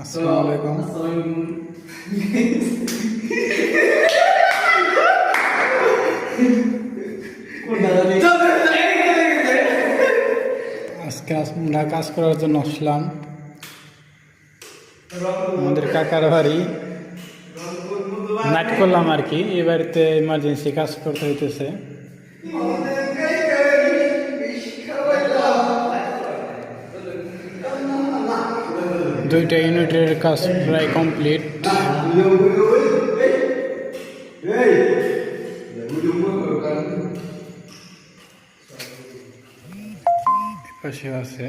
আসসালামু আলাইকুম। আজকে আমরা কাজ করার জন্য আসলাম আমাদের কাকার বাড়ি। নাইট করলাম আর কি। এই বাড়িতে ইমার্জেন্সি কাজ করতে হইতেছে। দুইটা ইউনিটের কাজ প্রায় কমপ্লিট। পাশে আছে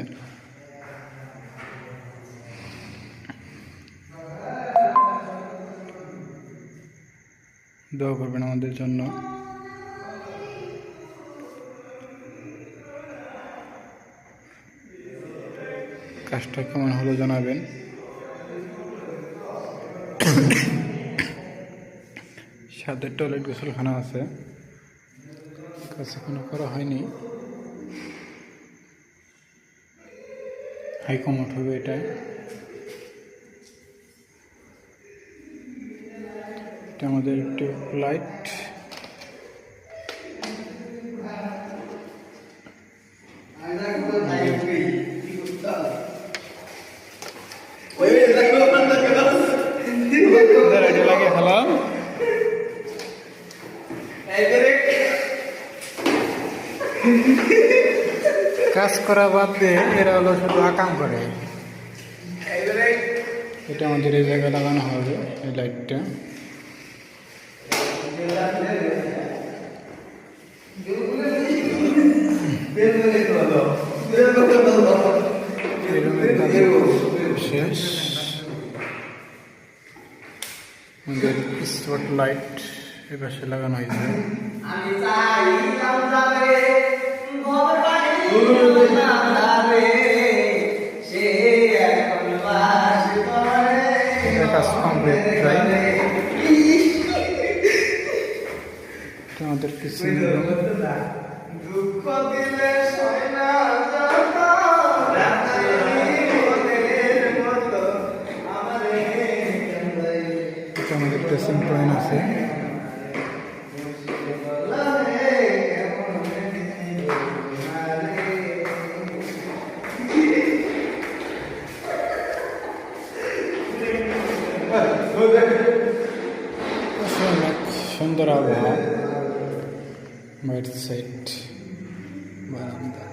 দোয়া করবেন আমাদের জন্য। কাজটা কেমন হলো জানাবেন। সাথে টয়লেট গোসলখানা আছে, কাজ এখনো করা হয়নি। হাইকমোড হবে এটা। এটা আমাদের টিউব লাইট। লাগে হলো কাজ করা বাদ দিয়ে এরা হলো শুধু আকাম করে। এটা আমাদের এই জায়গায় লাগানো হবে এই লাইটটা। শেষ আমাদের স্পট লাইট এপাশে লাগানো হয়েছে। কাজ কমপ্লিট প্রায়। আমাদের কিচেন আমাদের ড্রেসিং পয়েন্ট আছে। সুন্দর আবহাওয়া, বাইরের সাইড বারান্দা।